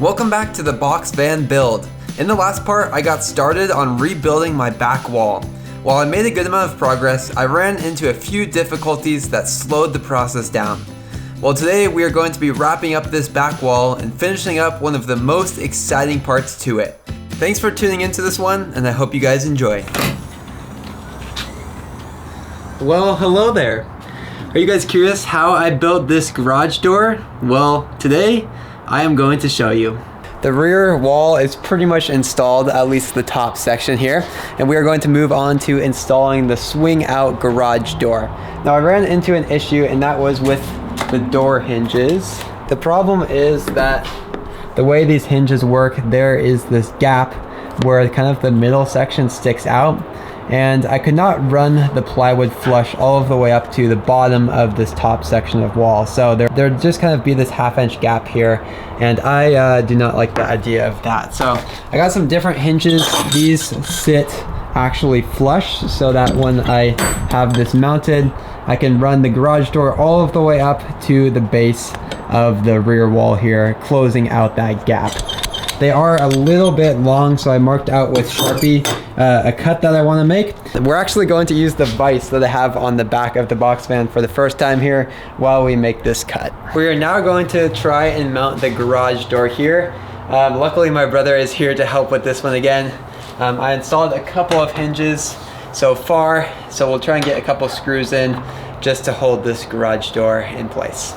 Welcome back to the box van build. In the last part, I got started on rebuilding my back wall. While I made a good amount of progress, I ran into a few difficulties that slowed the process down. Well, today we are going to be wrapping up this back wall and finishing up one of the most exciting parts to it. Thanks for tuning into this one, and I hope you guys enjoy. Well, hello there. Are you guys curious how I built this garage door? Well, today I am going to show you. The rear wall is pretty much installed, at least the top section here, and we are going to move on to installing the swing out garage door. Now I ran into an issue, and that was with the door hinges. The problem is that the way these hinges work, there is this gap where kind of the middle section sticks out, and I could not run the plywood flush all of the way up to the bottom of this top section of wall. So there'd just kind of be this half-inch gap here, and I do not like the idea of that. So I got some different hinges. These sit actually flush so that when I have this mounted, I can run the garage door all of the way up to the base of the rear wall here, closing out that gap. They are a little bit long, so I marked out with Sharpie a cut that I want to make. We're actually going to use the vise that I have on the back of the box van for the first time here while we make this cut. We are now going to try and mount the garage door here. Luckily my brother is here to help with this one again. I installed a couple of hinges so far, so we'll try and get a couple screws in just to hold this garage door in place.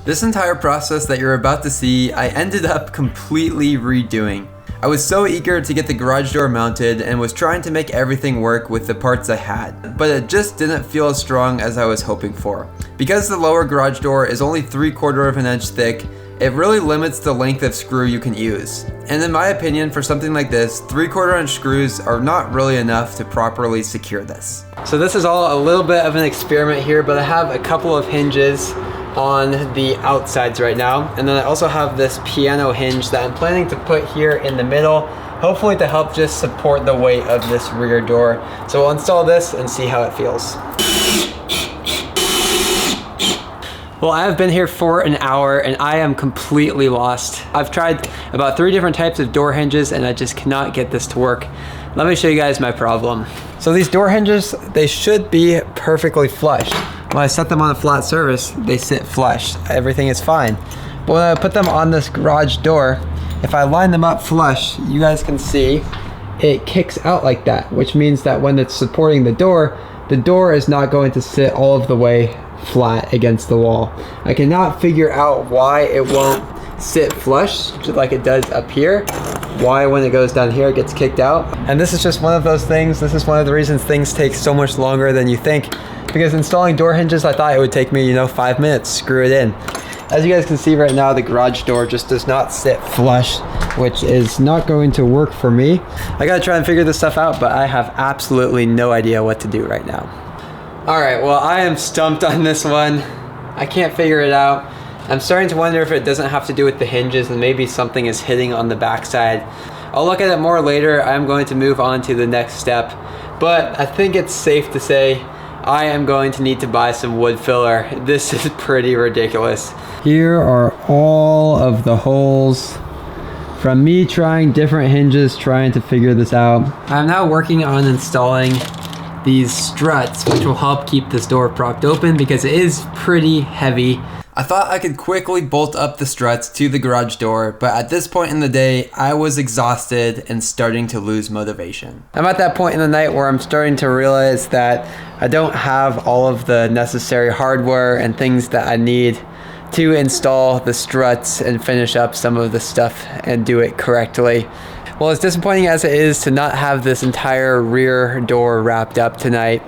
This entire process that you're about to see, I ended up completely redoing. I was so eager to get the garage door mounted and was trying to make everything work with the parts I had, but it just didn't feel as strong as I was hoping for. Because the lower garage door is only 3/4 of an inch thick, it really limits the length of screw you can use. And in my opinion, for something like this, 3/4 inch screws are not really enough to properly secure this. So this is all a little bit of an experiment here, but I have a couple of hinges on the outsides right now, and then I also have this piano hinge that I'm planning to put here in the middle, hopefully to help just support the weight of this rear door. So we'll install this and see how it feels. Well, I have been here for an hour and I am completely lost. I've tried about 3 different types of door hinges and I just cannot get this to work. Let me show you guys my problem. So these door hinges, they should be perfectly flush. When I set them on a flat surface, they sit flush. Everything is fine. But when I put them on this garage door, if I line them up flush, you guys can see it kicks out like that, which means that when it's supporting the door is not going to sit all of the way flat against the wall. I cannot figure out why it won't sit flush like it does up here. Why when it goes down here it gets kicked out. And this is just one of those things. This is one of the reasons things take so much longer than you think. Because installing door hinges, I thought it would take me, 5 minutes, screw it in. As you guys can see right now, the garage door just does not sit flush, which is not going to work for me. I gotta try and figure this stuff out, but I have absolutely no idea what to do right now. All right, well, I am stumped on this one. I can't figure it out. I'm starting to wonder if it doesn't have to do with the hinges and maybe something is hitting on the backside. I'll look at it more later. I'm going to move on to the next step, but I think it's safe to say I am going to need to buy some wood filler. This is pretty ridiculous. Here are all of the holes from me trying different hinges, trying to figure this out. I'm now working on installing these struts, which will help keep this door propped open because it is pretty heavy. I thought I could quickly bolt up the struts to the garage door, but at this point in the day, I was exhausted and starting to lose motivation. I'm at that point in the night where I'm starting to realize that I don't have all of the necessary hardware and things that I need to install the struts and finish up some of the stuff and do it correctly. Well, as disappointing as it is to not have this entire rear door wrapped up tonight,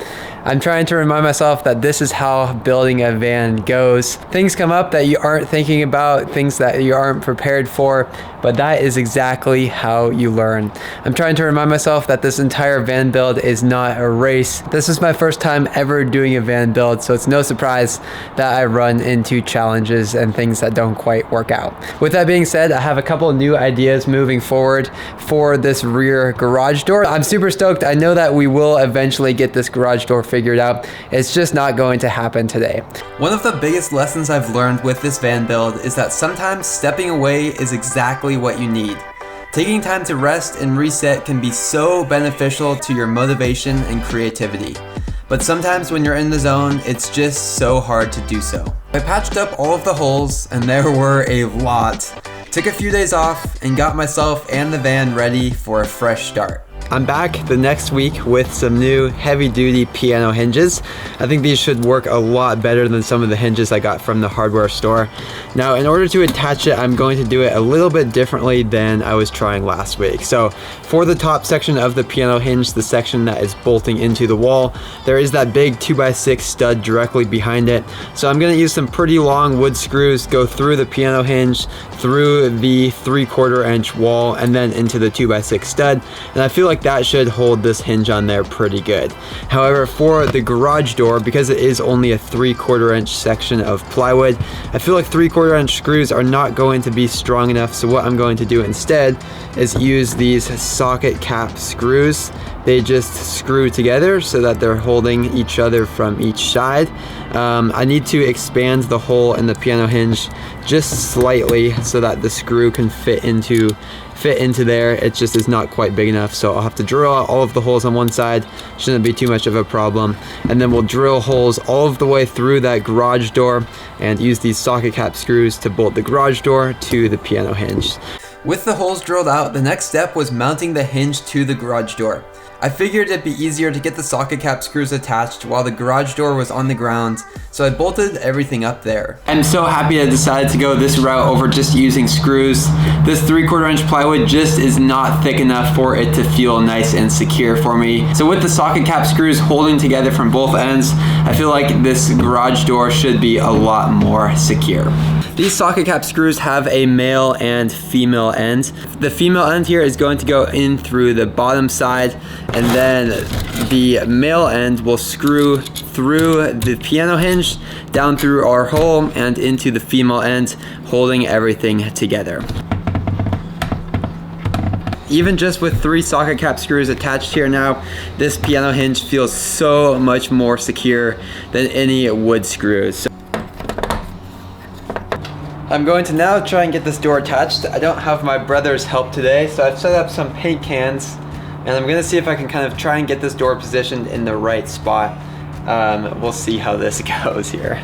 I'm trying to remind myself that this is how building a van goes. Things come up that you aren't thinking about, things that you aren't prepared for, but that is exactly how you learn. I'm trying to remind myself that this entire van build is not a race. This is my first time ever doing a van build, so it's no surprise that I run into challenges and things that don't quite work out. With that being said, I have a couple new ideas moving forward for this rear garage door. I'm super stoked. I know that we will eventually get this garage door figured out. It's just not going to happen today. One of the biggest lessons I've learned with this van build is that sometimes stepping away is exactly what you need. Taking time to rest and reset can be so beneficial to your motivation and creativity. But sometimes when you're in the zone, it's just so hard to do so. I patched up all of the holes, and there were a lot. Took a few days off and got myself and the van ready for a fresh start. I'm back the next week with some new heavy-duty piano hinges. I think these should work a lot better than some of the hinges I got from the hardware store. Now, in order to attach it, I'm going to do it a little bit differently than I was trying last week. So, for the top section of the piano hinge, the section that is bolting into the wall, there is that big 2x6 stud directly behind it. So I'm going to use some pretty long wood screws, go through the piano hinge, through the 3/4 inch wall, and then into the 2x6 stud. And I feel like that should hold this hinge on there pretty good. However, for the garage door, because it is only a 3/4 inch section of plywood, I feel like 3/4 inch screws are not going to be strong enough. So what I'm going to do instead is use these socket cap screws. They just screw together so that they're holding each other from each side. I need to expand the hole in the piano hinge just slightly so that the screw can fit into there. It just is not quite big enough, so I'll have to drill out all of the holes on one side. Shouldn't be too much of a problem. And then we'll drill holes all of the way through that garage door and use these socket cap screws to bolt the garage door to the piano hinge. With the holes drilled out, the next step was mounting the hinge to the garage door. I figured it'd be easier to get the socket cap screws attached while the garage door was on the ground, so I bolted everything up there. I'm so happy I decided to go this route over just using screws. This 3/4 inch plywood just is not thick enough for it to feel nice and secure for me. So with the socket cap screws holding together from both ends, I feel like this garage door should be a lot more secure. These socket cap screws have a male and female end. The female end here is going to go in through the bottom side, and then the male end will screw through the piano hinge, down through our hole, and into the female end, holding everything together. Even just with 3 socket cap screws attached here now, this piano hinge feels so much more secure than any wood screws. I'm going to now try and get this door attached. I don't have my brother's help today, so I've set up some paint cans, and I'm gonna see if I can kind of try and get this door positioned in the right spot. We'll see how this goes here.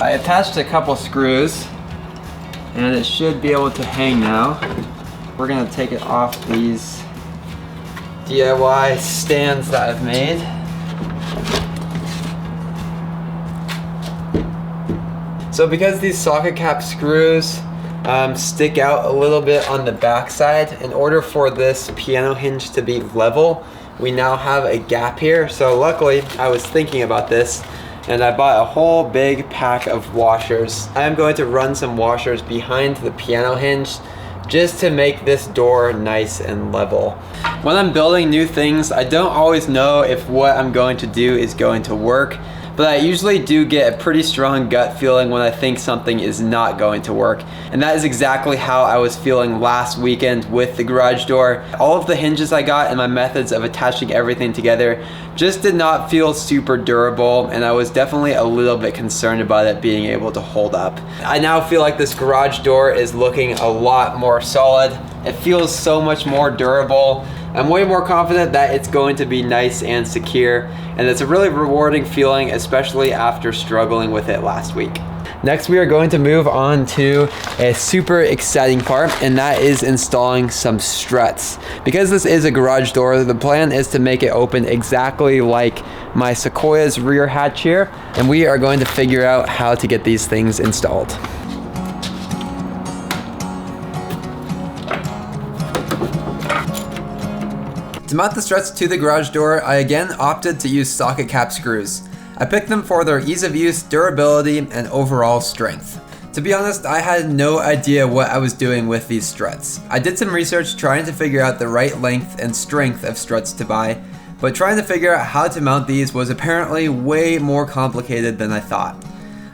I attached a couple screws and it should be able to hang now. We're gonna take it off these DIY stands that I've made. So because these socket cap screws stick out a little bit on the back side, in order for this piano hinge to be level, we now have a gap here. So luckily I was thinking about this, and I bought a whole big pack of washers. I am going to run some washers behind the piano hinge just to make this door nice and level. When I'm building new things, I don't always know if what I'm going to do is going to work, but I usually do get a pretty strong gut feeling when I think something is not going to work. And that is exactly how I was feeling last weekend with the garage door. All of the hinges I got and my methods of attaching everything together just did not feel super durable, and I was definitely a little bit concerned about it being able to hold up. I now feel like this garage door is looking a lot more solid. It feels so much more durable. I'm way more confident that it's going to be nice and secure, and it's a really rewarding feeling, especially after struggling with it last week. Next, we are going to move on to a super exciting part, and that is installing some struts. Because this is a garage door, the plan is to make it open exactly like my Sequoia's rear hatch here, and we are going to figure out how to get these things installed. To mount the struts to the garage door, I again opted to use socket cap screws. I picked them for their ease of use, durability, and overall strength. To be honest, I had no idea what I was doing with these struts. I did some research trying to figure out the right length and strength of struts to buy, but trying to figure out how to mount these was apparently way more complicated than I thought.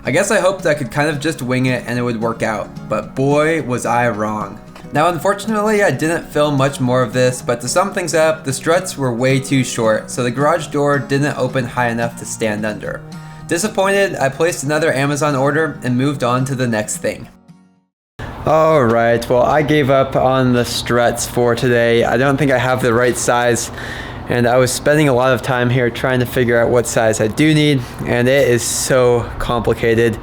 I guess I hoped I could kind of just wing it and it would work out, but boy was I wrong. Now unfortunately I didn't film much more of this, but to sum things up, the struts were way too short, so the garage door didn't open high enough to stand under. Disappointed, I placed another Amazon order and moved on to the next thing. Alright, well I gave up on the struts for today. I don't think I have the right size, and I was spending a lot of time here trying to figure out what size I do need, and it is so complicated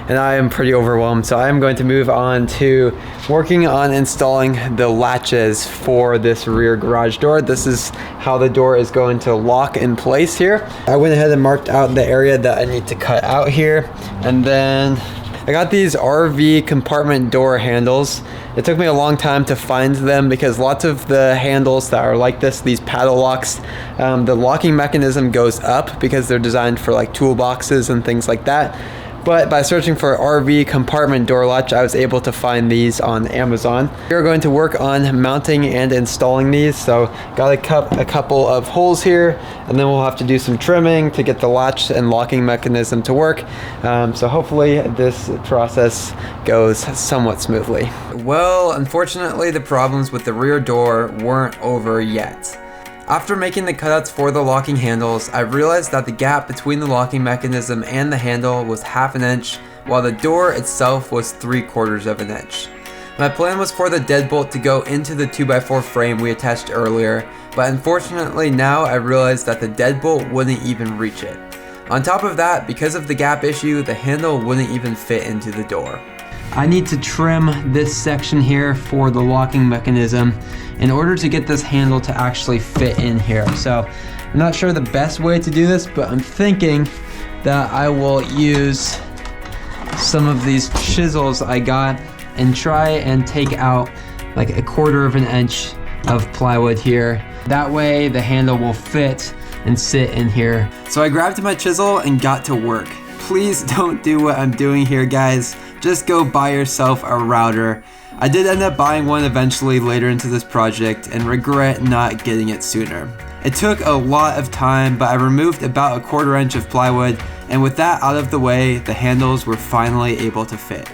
and I am pretty overwhelmed. So I am going to move on to working on installing the latches for this rear garage door. This is how the door is going to lock in place here. I went ahead and marked out the area that I need to cut out here, and then I got these RV compartment door handles. It took me a long time to find them because lots of the handles that are like this, these paddle locks, the locking mechanism goes up because they're designed for like toolboxes and things like that. But by searching for RV compartment door latch, I was able to find these on Amazon. We're going to work on mounting and installing these. So got a couple of holes here, and then we'll have to do some trimming to get the latch and locking mechanism to work. So hopefully this process goes somewhat smoothly. Well, unfortunately the problems with the rear door weren't over yet. After making the cutouts for the locking handles, I realized that the gap between the locking mechanism and the handle was ½ inch, while the door itself was 3/4 of an inch. My plan was for the deadbolt to go into the 2x4 frame we attached earlier, but unfortunately now I realized that the deadbolt wouldn't even reach it. On top of that, because of the gap issue, the handle wouldn't even fit into the door. I need to trim this section here for the locking mechanism in order to get this handle to actually fit in here. So I'm not sure the best way to do this, but I'm thinking that I will use some of these chisels I got and try and take out like 1/4 of an inch of plywood here. That way the handle will fit and sit in here. So I grabbed my chisel and got to work. Please don't do what I'm doing here, guys. Just go buy yourself a router. I did end up buying one eventually later into this project and regret not getting it sooner. It took a lot of time, but I removed about 1/4 inch of plywood, and with that out of the way, the handles were finally able to fit.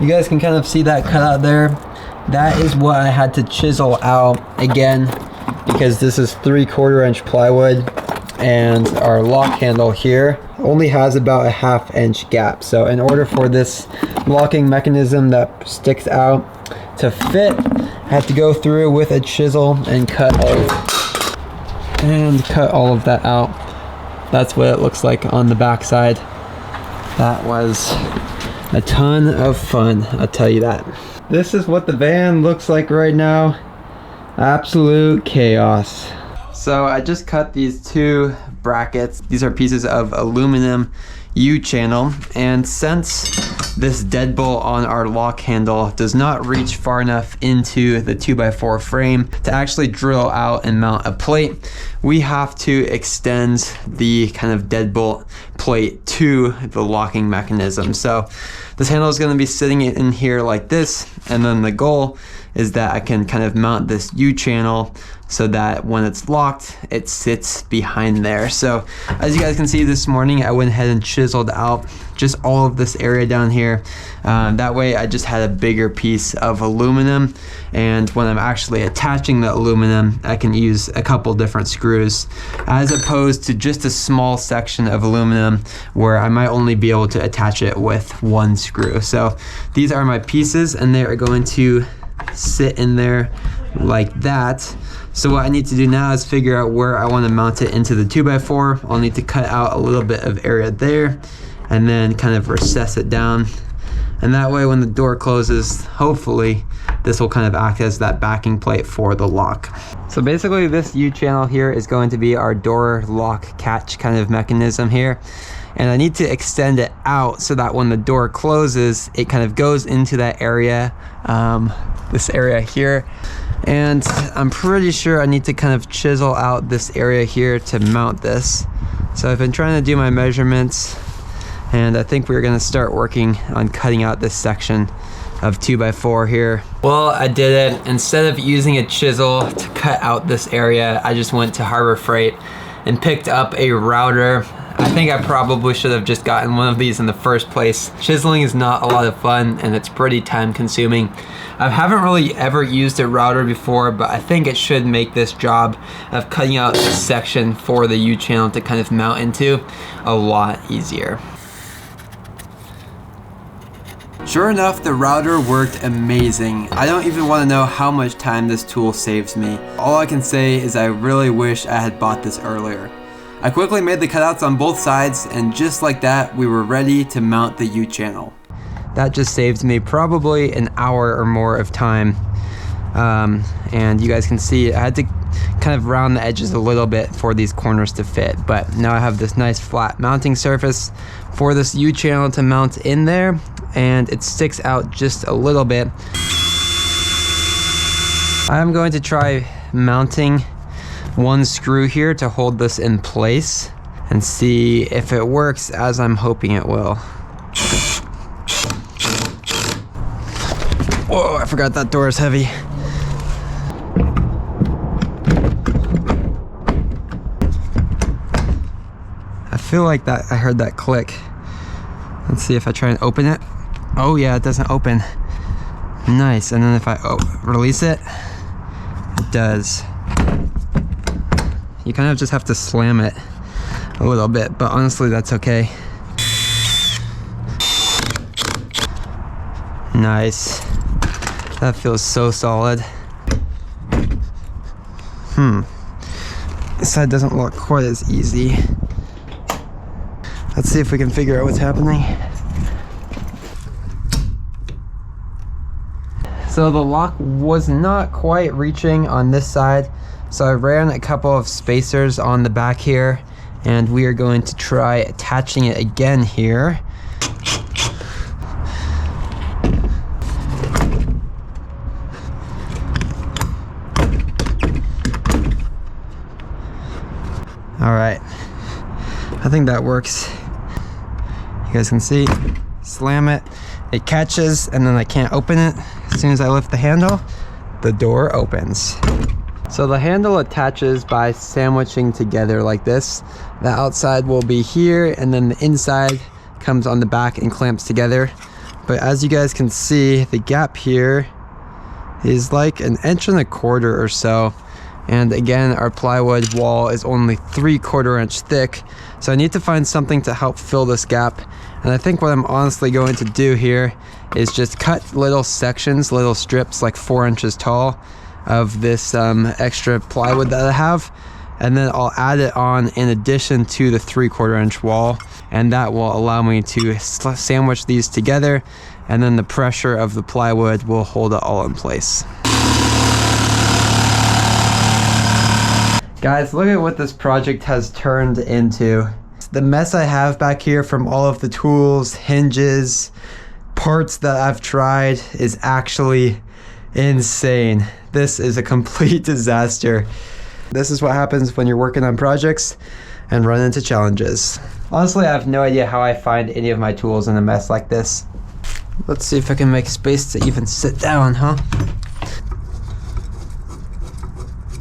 You guys can kind of see that cutout there. That is what I had to chisel out again, because this is 3/4 inch plywood, and our lock handle here only has about a ½ inch gap. So in order for this locking mechanism that sticks out to fit, I have to go through with a chisel and cut all of that out. That's what it looks like on the back side. That was a ton of fun, I'll tell you that. This is what the van looks like right now. Absolute chaos. So I just cut these 2 brackets. These are pieces of aluminum U-channel, and since this deadbolt on our lock handle does not reach far enough into the 2x4 frame to actually drill out and mount a plate, we have to extend the kind of deadbolt plate to the locking mechanism. So this handle is going to be sitting in here like this, and then the goal is that I can kind of mount this U-channel so that when it's locked, it sits behind there. So as you guys can see this morning, I went ahead and chiseled out just all of this area down here. That way I just had a bigger piece of aluminum, and when I'm actually attaching the aluminum, I can use a couple different screws as opposed to just a small section of aluminum where I might only be able to attach it with 1 screw. So these are my pieces, and they are going to sit in there like that. So what I need to do now is figure out where I want to mount it into the 2x4. I'll need to cut out a little bit of area there and then kind of recess it down. And that way when the door closes, hopefully this will kind of act as that backing plate for the lock. So basically this U-channel here is going to be our door lock catch kind of mechanism here. And I need to extend it out so that when the door closes, it kind of goes into that area, this area here. And I'm pretty sure I need to kind of chisel out this area here to mount this. So I've been trying to do my measurements, And I think we're gonna start working on cutting out this section of 2x4 here. Well, I did it. Instead of using a chisel to cut out this area, I just went to Harbor Freight and picked up a router. I think I probably should have just gotten one of these in the first place. Chiseling is not a lot of fun and it's pretty time consuming. I haven't really ever used a router before, but I think it should make this job of cutting out this section for the U-channel to kind of mount into a lot easier. Sure enough, the router worked amazing. I don't even want to know how much time this tool saves me. All I can say is I really wish I had bought this earlier. I quickly made the cutouts on both sides, and just like that, we were ready to mount the U-channel. That just saved me probably an hour or more of time. And you guys can see I had to kind of round the edges a little bit for these corners to fit, but now I have this nice flat mounting surface for this U-channel to mount in there, and it sticks out just a little bit. I'm going to try mounting one screw here to hold this in place and see if it works as I'm hoping it will. Whoa, I forgot that door is heavy. I feel like that I heard that click. Let's see if I try and open it. Oh yeah, it doesn't open. Nice, and then if I release it, it does. You kind of just have to slam it a little bit, but honestly that's okay. Nice. That feels so solid. This side doesn't look quite as easy. Let's see if we can figure out what's happening. So the lock was not quite reaching on this side, so I ran a couple of spacers on the back here, and we are going to try attaching it again here. All right, I think that works. You guys can see, slam it, it catches, and then I can't open it. As soon as I lift the handle, the door opens. So the handle attaches by sandwiching together like this. The outside will be here, and then the inside comes on the back and clamps together. But as you guys can see, the gap here is like 1.25 inches or so. And again, our plywood wall is only 3/4 inch thick. So I need to find something to help fill this gap. And I think what I'm honestly going to do here is just cut little sections, little strips like 4 inches tall of this extra plywood that I have. And then I'll add it on in addition to the 3/4 inch wall. And that will allow me to sandwich these together. And then the pressure of the plywood will hold it all in place. Guys, look at what this project has turned into. The mess I have back here from all of the tools, hinges, parts that I've tried is actually insane. This is a complete disaster. This is what happens when you're working on projects and run into challenges. Honestly, I have no idea how I find any of my tools in a mess like this. Let's see if I can make space to even sit down, huh?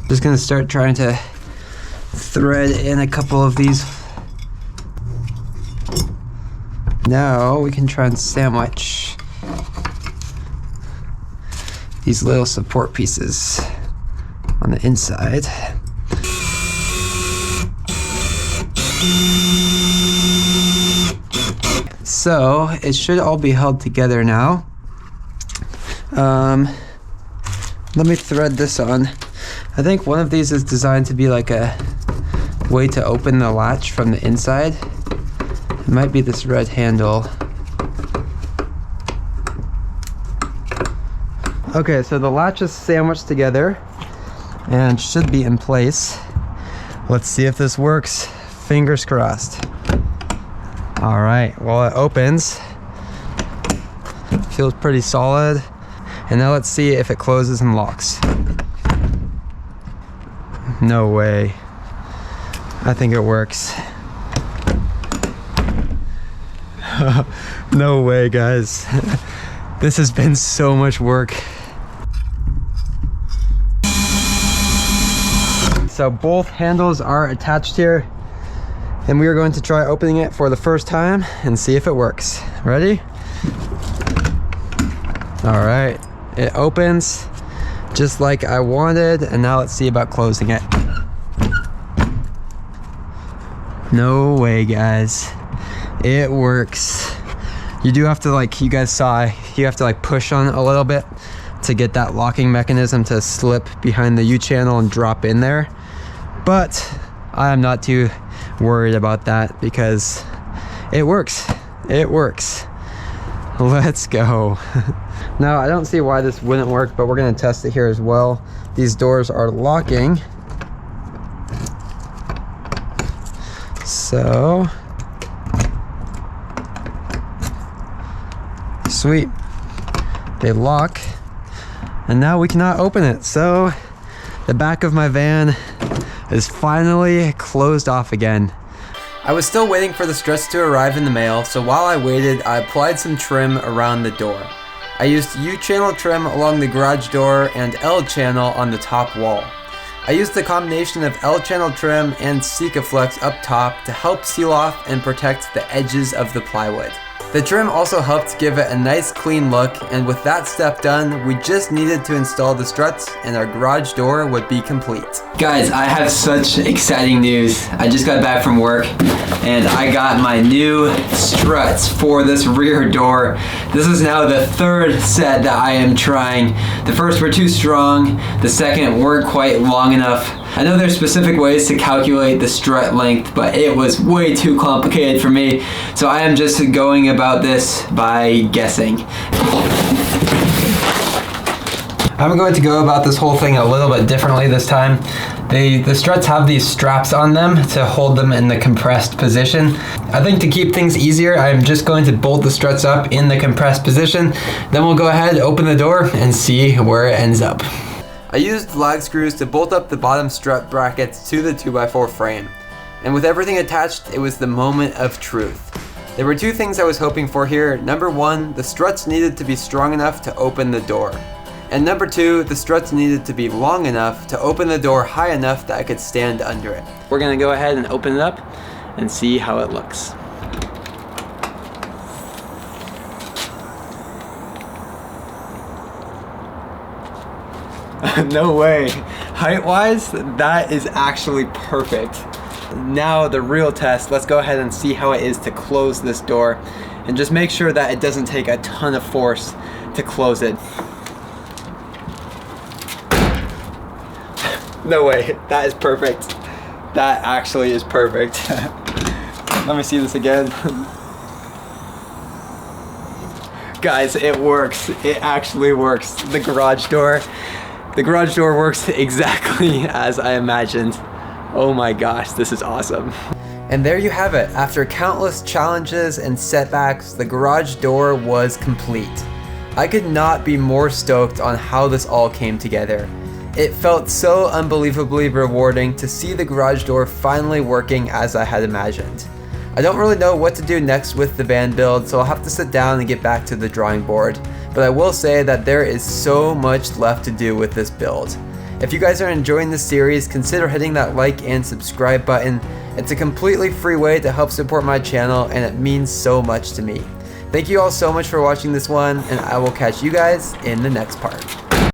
Just gonna start trying to thread in a couple of these. Now we can try and sandwich these little support pieces on the inside. So it should all be held together now. Let me thread this on. I think one of these is designed to be like a way to open the latch from the inside. It might be this red handle. Okay, so the latch is sandwiched together and should be in place. Let's see if this works. Fingers crossed. All right, well, it opens. Feels pretty solid. And now let's see if it closes and locks. No way. I think it works. No way, guys. This has been so much work. So both handles are attached here, and we are going to try opening it for the first time and see if it works. Ready? All right, it opens just like I wanted, and now let's see about closing it. No way, guys. It works. You do have to, like you guys saw, you have to like push on it a little bit to get that locking mechanism to slip behind the U-channel and drop in there. But I am not too worried about that because it works. It works. Let's go. Now, I don't see why this wouldn't work, but we're gonna test it here as well. These doors are locking. So, sweet. They lock, and now we cannot open it. So, the back of my van is finally closed off again. I was still waiting for the struts to arrive in the mail, so while I waited, I applied some trim around the door. I used U-channel trim along the garage door and L-channel on the top wall. I used the combination of L-channel trim and Sikaflex up top to help seal off and protect the edges of the plywood. The trim also helped give it a nice clean look, and with that step done, we just needed to install the struts and our garage door would be complete. Guys, I have such exciting news. I just got back from work and I got my new struts for this rear door. This is now the third set that I am trying. The first were too strong, the second weren't quite long enough. I know there's specific ways to calculate the strut length, but it was way too complicated for me, so I am just going about this by guessing. I'm going to go about this whole thing a little bit differently this time. The struts have these straps on them to hold them in the compressed position. I think to keep things easier, I'm just going to bolt the struts up in the compressed position. Then we'll go ahead, open the door, and see where it ends up. I used lag screws to bolt up the bottom strut brackets to the 2x4 frame. And with everything attached, it was the moment of truth. There were two things I was hoping for here. Number one, the struts needed to be strong enough to open the door. And number two, the struts needed to be long enough to open the door high enough that I could stand under it. We're gonna go ahead and open it up and see how it looks. No way. Height-wise, that is actually perfect. Now the real test, let's go ahead and see how it is to close this door and just make sure that it doesn't take a ton of force to close it. No way, that is perfect. That actually is perfect. Let me see this again. Guys, it works. It actually works. The garage door works exactly as I imagined. Oh my gosh, this is awesome. And there you have it. After countless challenges and setbacks, the garage door was complete. I could not be more stoked on how this all came together. It felt so unbelievably rewarding to see the garage door finally working as I had imagined. I don't really know what to do next with the van build, so I'll have to sit down and get back to the drawing board. But I will say that there is so much left to do with this build. If you guys are enjoying this series, consider hitting that like and subscribe button. It's a completely free way to help support my channel, and it means so much to me. Thank you all so much for watching this one, and I will catch you guys in the next part.